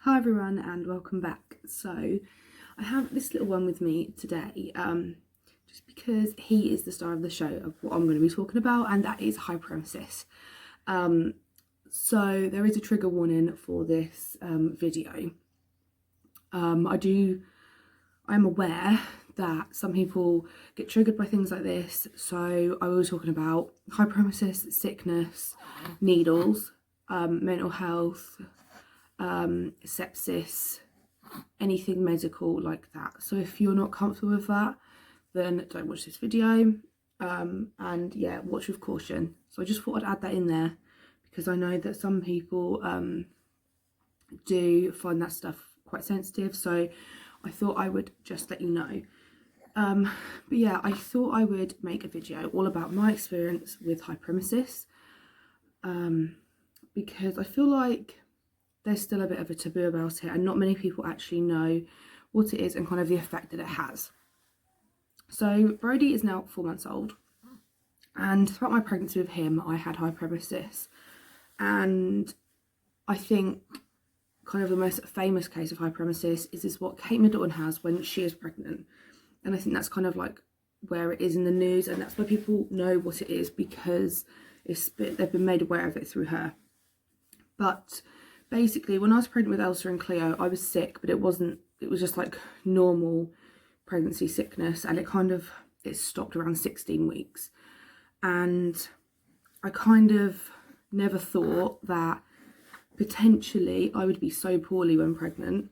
Hi everyone and welcome back. So I have this little one with me today just because he is the star of the show of what I'm going to be talking about, and that is hyperemesis. So there is a trigger warning for this video. I'm aware that some people get triggered by things like this, so I will be talking about hyperemesis, sickness, needles, mental health, sepsis, anything medical like that. So if you're not comfortable with that, then don't watch this video, and yeah, watch with caution. So I just thought I'd add that in there because I know that some people do find that stuff quite sensitive, so I thought I would just let you know. But yeah, I thought I would make a video all about my experience with hyperemesis, because I feel like there's still a bit of a taboo about it and not many people actually know what it is and kind of the effect that it has. So Brody is now 4 months old, and throughout my pregnancy with him I had hyperemesis, and I think kind of the most famous case of hyperemesis is what Kate Middleton has when she is pregnant, and I think that's kind of like where it is in the news, and that's where people know what it is because they've been made aware of it through her. But basically, when I was pregnant with Elsa and Cleo, I was sick, but it was just like normal pregnancy sickness, and it stopped around 16 weeks. And I kind of never thought that potentially I would be so poorly when pregnant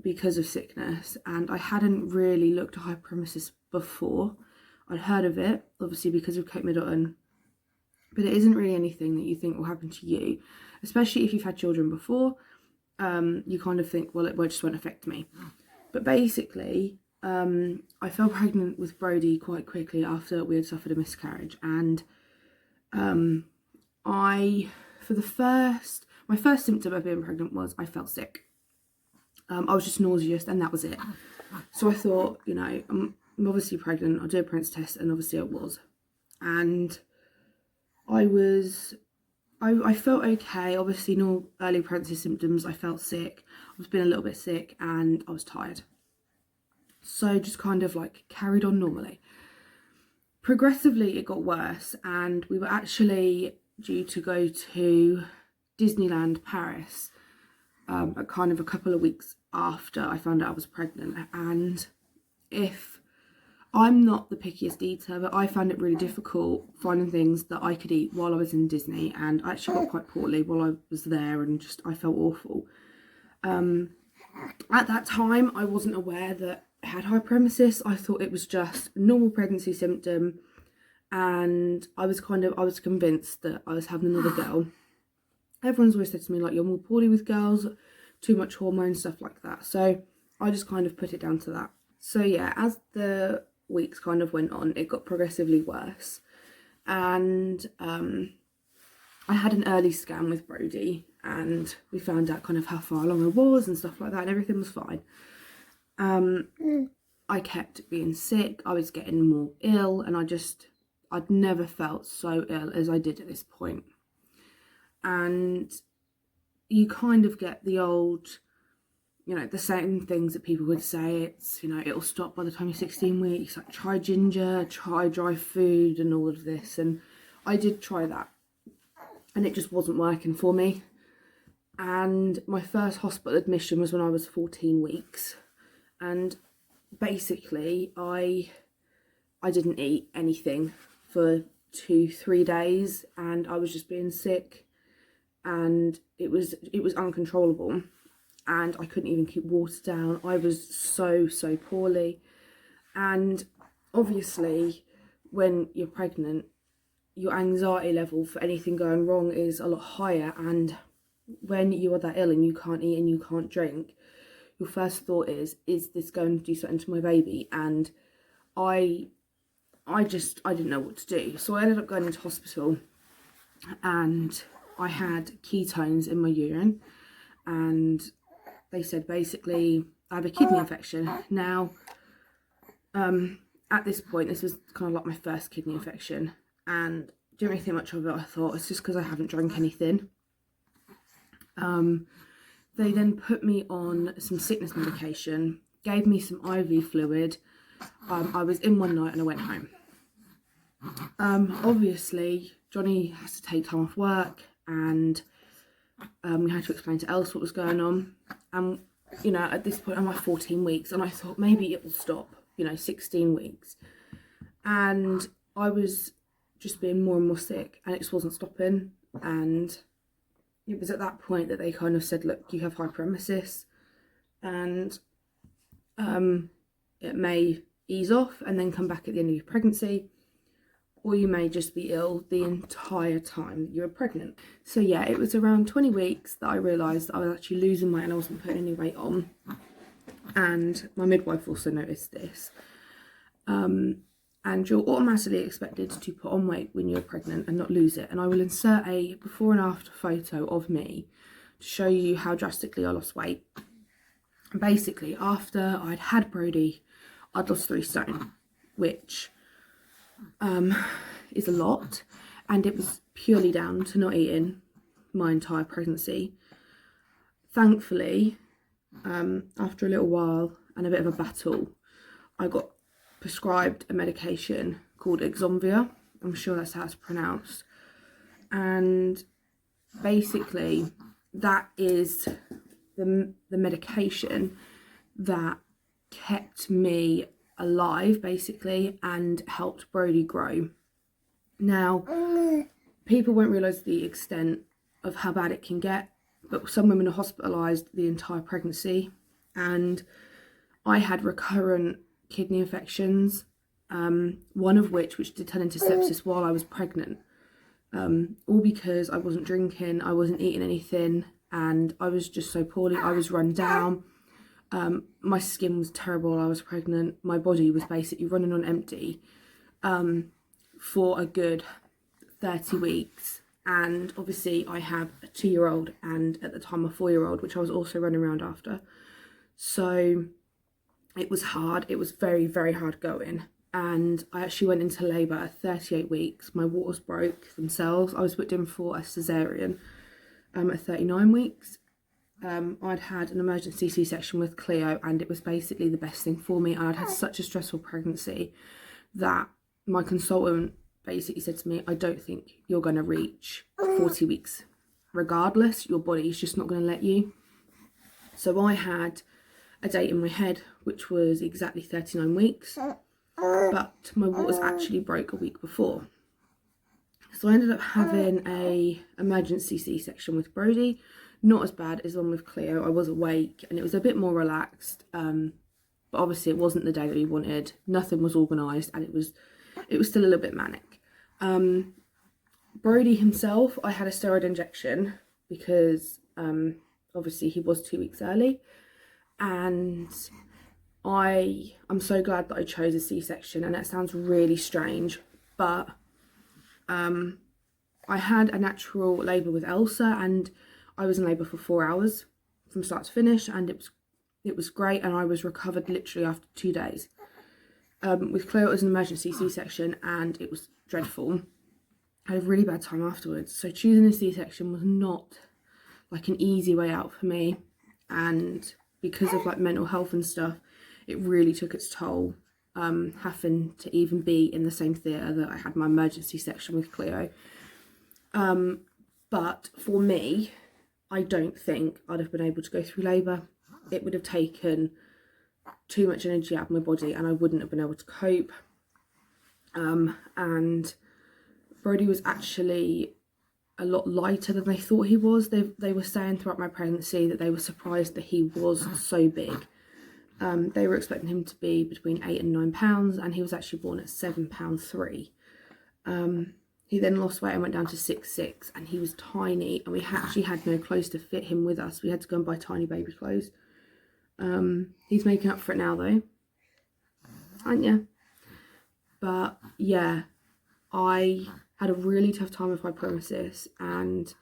because of sickness, and I hadn't really looked at hyperemesis before. I'd heard of it, obviously because of Kate Middleton, but it isn't really anything that you think will happen to you, especially if you've had children before. You kind of think, well, it just won't affect me. But basically, I fell pregnant with Brody quite quickly after we had suffered a miscarriage, and my first symptom of being pregnant was I felt sick. I was just nauseous, and that was it. So I thought, I'm obviously pregnant, I'll do a pregnancy test, and obviously I was. And I felt okay. Obviously, no early pregnancy symptoms. I felt sick. I was being a little bit sick, and I was tired. So just kind of like carried on normally. Progressively, it got worse, and we were actually due to go to Disneyland Paris kind of a couple of weeks after I found out I was pregnant. And if I'm not the pickiest eater, but I found it really difficult finding things that I could eat while I was in Disney, and I actually got quite poorly while I was there, and I felt awful. At that time, I wasn't aware that I had hyperemesis. I thought it was just a normal pregnancy symptom, and I was convinced that I was having another girl. Everyone's always said to me, like, you're more poorly with girls, too much hormone, stuff like that. So I just kind of put it down to that. So yeah, as the weeks kind of went on, it got progressively worse, and I had an early scan with Brody, and we found out kind of how far along I was and stuff like that, and everything was fine. I kept being sick, I was getting more ill, and I'd never felt so ill as I did at this point. And you kind of get the old, the same things that people would say. It's, it'll stop by the time you're 16 weeks, like try ginger, try dry food and all of this. And I did try that, and it just wasn't working for me. And my first hospital admission was when I was 14 weeks. And basically I didn't eat anything for 2-3 days, and I was just being sick, and it was uncontrollable, and I couldn't even keep water down. I was so poorly. And obviously when you're pregnant, your anxiety level for anything going wrong is a lot higher, and when you are that ill and you can't eat and you can't drink, your first thought is this going to do something to my baby? And I didn't know what to do. So I ended up going into hospital, and I had ketones in my urine, and they said basically I have a kidney infection. Now, at this point, this was kind of like my first kidney infection, and didn't really think much of it. I thought it's just because I haven't drank anything. they then put me on some sickness medication, gave me some IV fluid. I was in one night and I went home. Obviously, Johnny has to take time off work, and we had to explain to Elsa what was going on. And, you know, at this point I'm like 14 weeks, and I thought maybe it will stop, you know, 16 weeks. And I was just being more and more sick, and it just wasn't stopping. And it was at that point that they kind of said, look, you have hyperemesis, and it may ease off and then come back at the end of your pregnancy, or you may just be ill the entire time that you were pregnant. So yeah, it was around 20 weeks that I realised that I was actually losing weight and I wasn't putting any weight on. And my midwife also noticed this. And you're automatically expected to put on weight when you're pregnant and not lose it. And I will insert a before and after photo of me to show you how drastically I lost weight. Basically, after I'd had Brody, I'd lost 3 stone, which is a lot, and it was purely down to not eating my entire pregnancy. Thankfully, after a little while and a bit of a battle, I got prescribed a medication called Exomvia. I'm sure that's how it's pronounced. And basically, that is the medication that kept me alive, basically, and helped Brody grow. Now, people won't realise the extent of how bad it can get, but some women are hospitalised the entire pregnancy, and I had recurrent kidney infections, one of which did turn into sepsis while I was pregnant, all because I wasn't drinking, I wasn't eating anything, and I was just so poorly. I was run down. My skin was terrible while I was pregnant. My body was basically running on empty for a good 30 weeks. And obviously I have a 2-year-old and at the time a 4-year-old, which I was also running around after. So it was hard. It was very, very hard going. And I actually went into labour at 38 weeks. My waters broke themselves. I was booked in for a cesarean at 39 weeks. I'd had an emergency C-section with Cleo, and it was basically the best thing for me. And I'd had such a stressful pregnancy that my consultant basically said to me, I don't think you're going to reach 40 weeks. Regardless, your body's just not going to let you. So I had a date in my head, which was exactly 39 weeks, but my waters actually broke a week before. So I ended up having a emergency C-section with Brody. Not as bad as the one with Cleo. I was awake and it was a bit more relaxed, but obviously it wasn't the day that we wanted. Nothing was organised, and it was still a little bit manic. Brody himself, I had a steroid injection because obviously he was 2 weeks early, and I'm so glad that I chose a C-section, and that sounds really strange, but I had a natural labour with Elsa, and I was in labour for 4 hours from start to finish, and it was great, and I was recovered literally after 2 days. With Cleo, it was an emergency C-section, and it was dreadful. I had a really bad time afterwards. So choosing a C-section was not like an easy way out for me, and because of like mental health and stuff, it really took its toll. Having to even be in the same theatre that I had my emergency section with Cleo. But for me, I don't think I'd have been able to go through labour. It would have taken too much energy out of my body, and I wouldn't have been able to cope. And Brody was actually a lot lighter than they thought he was. They were saying throughout my pregnancy that they were surprised that he was so big. They were expecting him to be between 8 and 9 pounds, and he was actually born at 7 pounds 3. He then lost weight and went down to 6'6", and he was tiny, and we actually had no clothes to fit him with us. We had to go and buy tiny baby clothes. He's making up for it now though, aren't you? But yeah, I had a really tough time with hyperemesis, and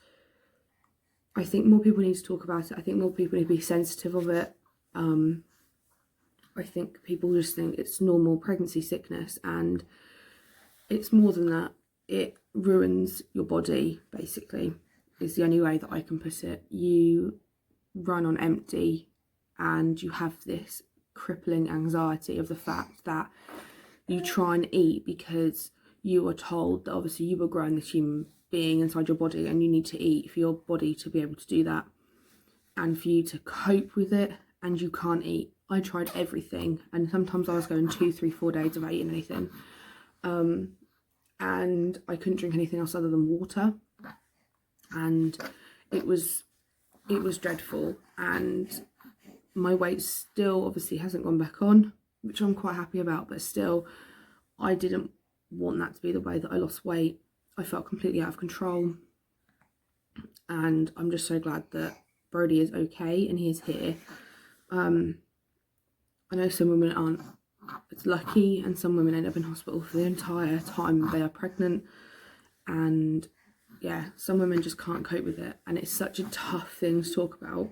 I think more people need to talk about it. I think more people need to be sensitive of it. I think people just think it's normal pregnancy sickness, and it's more than that. It ruins your body, basically, is the only way that I can put it. You run on empty, and you have this crippling anxiety of the fact that you try and eat because you were told that obviously you were growing this human being inside your body and you need to eat for your body to be able to do that and for you to cope with it, and you can't eat. I tried everything, and sometimes I was going 2, 3, 4 days without eating anything, and I couldn't drink anything else other than water, and it was dreadful. And my weight still obviously hasn't gone back on, which I'm quite happy about, but still I didn't want that to be the way that I lost weight. I felt completely out of control, and I'm just so glad that Brody is okay and he is here. I know some women aren't as lucky, and some women end up in hospital for the entire time they are pregnant, and yeah, some women just can't cope with it, and it's such a tough thing to talk about.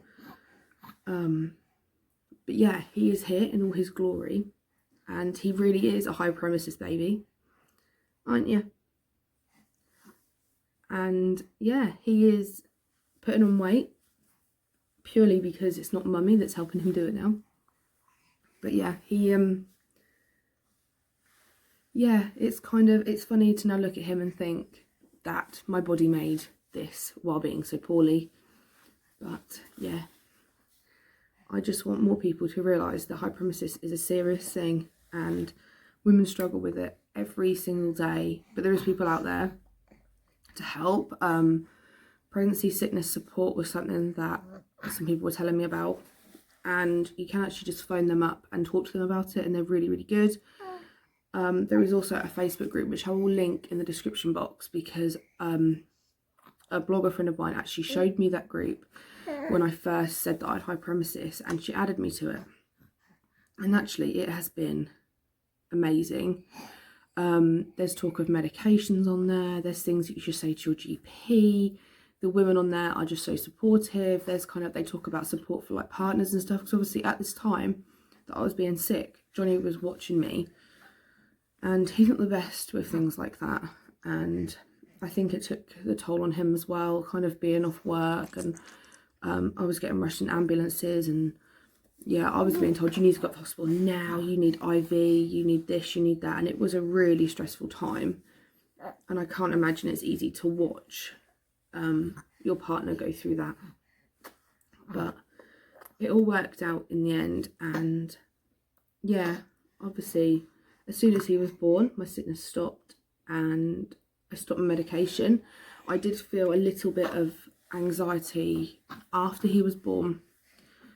But yeah, he is here in all his glory, and he really is a hyperemesis baby, aren't you? And yeah, he is putting on weight purely because it's not mummy that's helping him do it now. But yeah, he yeah, it's funny to now look at him and think that my body made this while being so poorly. But yeah, I just want more people to realise that hyperemesis is a serious thing, and women struggle with it every single day, but there is people out there to help. Pregnancy sickness support was something that some people were telling me about, and you can actually just phone them up and talk to them about it, and they're really, really good. There is also a Facebook group, which I will link in the description box, because a blogger friend of mine actually showed me that group when I first said that I had hyperemesis, and she added me to it, and actually it has been amazing. There's talk of medications on there, there's things that you should say to your GP. The women on there are just so supportive. There's they talk about support for like partners and stuff, because obviously at this time that I was being sick, Johnny was watching me, and he's not the best with things like that, and I think it took the toll on him as well, being off work, and I was getting rushed in ambulances, and yeah, I was being told you need to go to the hospital now, you need IV, you need this, you need that, and it was a really stressful time, and I can't imagine it's easy to watch your partner go through that. But it all worked out in the end, and yeah, obviously as soon as he was born, my sickness stopped, and I stopped my medication. I did feel a little bit of anxiety after he was born,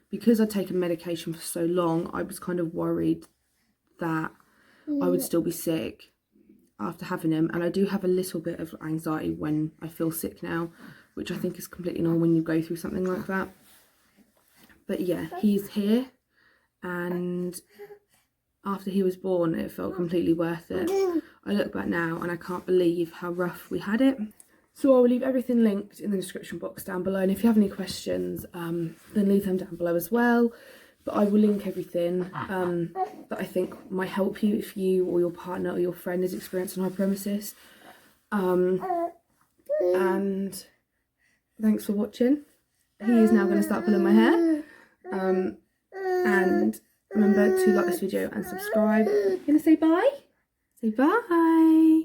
because I'd taken medication for so long. I was worried that I would still be sick after having him, and I do have a little bit of anxiety when I feel sick now, which I think is completely normal when you go through something like that. But yeah, he's here, and after he was born it felt completely worth it. I look back now and I can't believe how rough we had it. So I will leave everything linked in the description box down below, and if you have any questions then leave them down below as well. But I will link everything that I think might help you if you or your partner or your friend is experiencing hyperemesis. And thanks for watching. He is now going to start pulling my hair. And remember to like this video and subscribe. Gonna say bye? Say bye.